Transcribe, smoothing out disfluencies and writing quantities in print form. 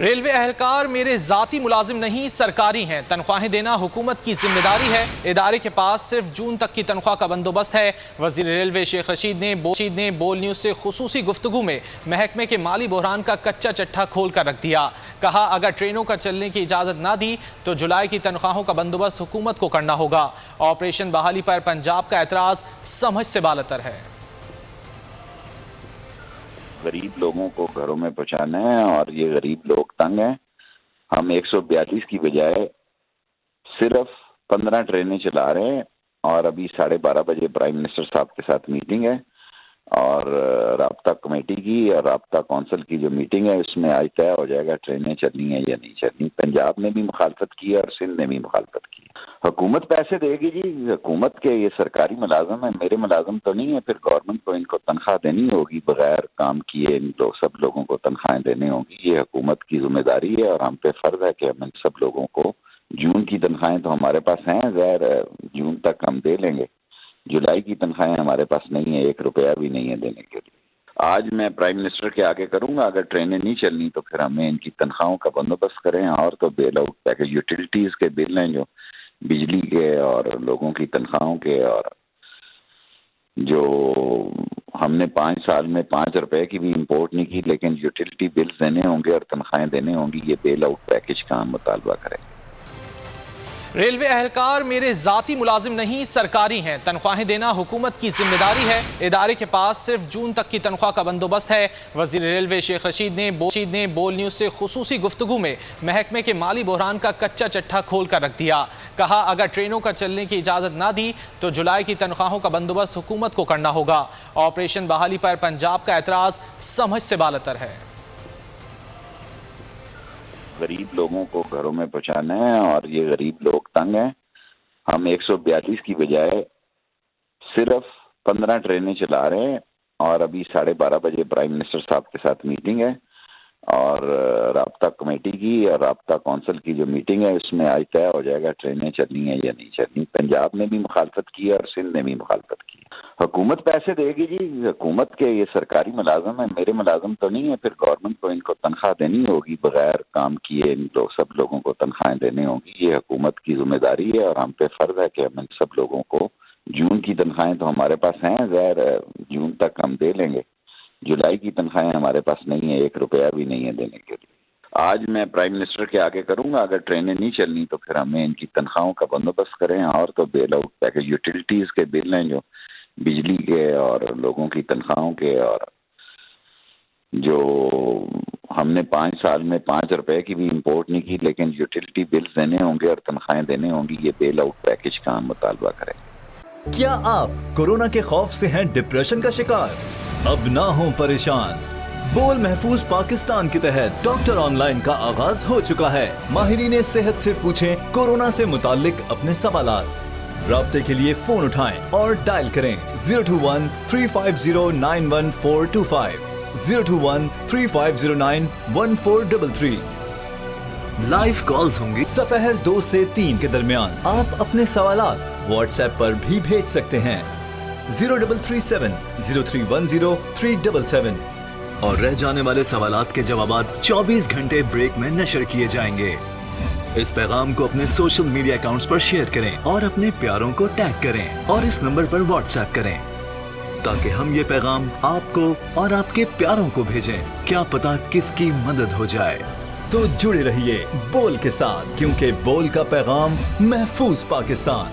Railway اہلکار میرے ذاتی ملازم نہیں سرکاری ہیں، تنخواہیں دینا حکومت کی ذمہ داری ہے، ادارے کے پاس صرف جون تک کی تنخواہ کا بندوبست ہے۔ وزیر ریلوے شیخ رشید نے بول نیوز سے خصوصی گفتگو میں محکمے کے مالی بحران کا کچا چٹھا کھول کر رکھ دیا۔ کہا اگر ٹرینوں کا چلنے کی اجازت نہ دی تو جولائی کی تنخواہوں کا بندوبست حکومت کو کرنا ہوگا۔ آپریشن بحالی پر پنجاب کا اعتراض سمجھ سے بالاتر ہے۔ غریب لوگوں کو گھروں میں پہنچانا ہے اور یہ غریب لوگ تنگ ہیں۔ ہم 142 کی بجائے صرف 15 ٹرینیں چلا رہے ہیں اور ابھی 12:30 بجے پرائم منسٹر صاحب کے ساتھ میٹنگ ہے اور رابطہ کمیٹی کی اور رابطہ کونسل کی جو میٹنگ ہے اس میں آج طے ہو جائے گا ٹرینیں چلنی ہیں یا نہیں چلنی۔ پنجاب نے بھی مخالفت کی اور سندھ نے بھی مخالفت کی۔ حکومت پیسے دے گی جی، حکومت کے یہ سرکاری ملازم ہیں، میرے ملازم تو نہیں ہے، پھر گورنمنٹ کو ان کو تنخواہ دینی ہوگی، بغیر کام کیے ان لوگ سب لوگوں کو تنخواہیں دینی ہوگی۔ یہ حکومت کی ذمہ داری ہے اور ہم پہ فرض ہے کہ ہم ان سب لوگوں کو جون کی تنخواہیں تو ہمارے پاس ہیں، ظاہر جون تک ہم دے لیں گے، جولائی کی تنخواہیں ہمارے پاس نہیں ہے، 1 روپیہ بھی نہیں ہے دینے کے لیے۔ آج میں پرائم منسٹر کے آگے کروں گا اگر ٹرینیں نہیں چلنی تو پھر ہمیں ان کی تنخواہوں کا بندوبست کریں، اور تو بیل آؤٹ پیکج یوٹیلیٹیز کے بل ہیں جو بجلی کے اور لوگوں کی تنخواہوں کے، اور جو ہم نے 5 سال میں 5 روپے کی بھی امپورٹ نہیں کی لیکن یوٹیلیٹی بلز دینے ہوں گے اور تنخواہیں دینے ہوں گی، یہ بیل آؤٹ پیکج کا ہم مطالبہ کریں۔ ریلوے اہلکار میرے ذاتی ملازم نہیں سرکاری ہیں، تنخواہیں دینا حکومت کی ذمہ داری ہے، ادارے کے پاس صرف جون تک کی تنخواہ کا بندوبست ہے۔ وزیر ریلوے شیخ رشید نے بول نیوز سے خصوصی گفتگو میں محکمے کے مالی بحران کا کچا چٹھا کھول کر رکھ دیا۔ کہا اگر ٹرینوں کا چلنے کی اجازت نہ دی تو جولائی کی تنخواہوں کا بندوبست حکومت کو کرنا ہوگا۔ آپریشن بحالی پر پنجاب کا اعتراض سمجھ سے بالاتر ہے۔ غریب لوگوں کو گھروں میں پہنچانا ہے اور یہ غریب لوگ تنگ ہیں۔ ہم 142 کی بجائے صرف 15 ٹرینیں چلا رہے ہیں اور ابھی 12:30 بجے پرائم منسٹر صاحب کے ساتھ میٹنگ ہے اور رابطہ کمیٹی کی اور رابطہ کونسل کی جو میٹنگ ہے اس میں آج طے ہو جائے گا ٹرینیں چلنی ہیں یا نہیں چلنی۔ پنجاب نے بھی مخالفت کی اور سندھ نے بھی مخالفت کی۔ حکومت پیسے دے گی جی، حکومت کے یہ سرکاری ملازم ہیں، میرے ملازم تو نہیں ہے، پھر گورنمنٹ کو ان کو تنخواہ دینی ہوگی، بغیر کام کیے ان لوگ سب لوگوں کو تنخواہیں دینی ہوگی۔ یہ حکومت کی ذمہ داری ہے اور ہم پہ فرض ہے کہ ہم ان سب لوگوں کو جون کی تنخواہیں تو ہمارے پاس ہیں، ظاہر جون تک ہم دے لیں گے، جولائی کی تنخواہیں ہمارے پاس نہیں ہے، 1 روپیہ بھی نہیں ہے دینے کے لیے۔ آج میں پرائم منسٹر کے آگے کروں گا اگر ٹرینیں نہیں چلنی تو پھر ہمیں ان کی تنخواہوں کا بندوبست کریں، اور تو بیل آؤٹ پیکج یوٹیلیٹیز کے بل ہیں جو بجلی کے اور لوگوں کی تنخواہوں کے، اور جو ہم نے 5 سال میں 5 روپے کی بھی امپورٹ نہیں کی لیکن یوٹیلیٹی بلز دینے ہوں گے اور تنخواہیں دینے ہوں گی، یہ بیل آؤٹ پیکج کا ہم مطالبہ کریں۔ کیا آپ کورونا کے خوف سے ہیں ڈپریشن کا شکار؟ اب نہ ہوں پریشان، بول محفوظ پاکستان کے تحت ڈاکٹر آن لائن کا آغاز ہو چکا ہے۔ ماہرین صحت سے پوچھیں کورونا سے متعلق اپنے سوالات۔ رابطے کے لیے فون اٹھائیں اور ڈائل کریں 021-350-91425 021-3509-1433۔ لائیو کالز ہوں گی سپہر 2 سے 3 کے درمیان۔ آپ اپنے سوالات واٹس ایپ پر بھی بھیج سکتے ہیں 0337-0310-377، اور رہ جانے والے سوالات کے جوابات 24 گھنٹے بریک میں نشر کیے جائیں گے۔ اس پیغام کو اپنے سوشل میڈیا اکاؤنٹس پر شیئر کریں اور اپنے پیاروں کو ٹیگ کریں اور اس نمبر پر واٹس ایپ کریں تاکہ ہم یہ پیغام آپ کو اور آپ کے پیاروں کو بھیجیں، کیا پتا کس کی مدد ہو جائے۔ تو جڑے رہیے بول کے ساتھ، کیونکہ بول کا پیغام محفوظ پاکستان۔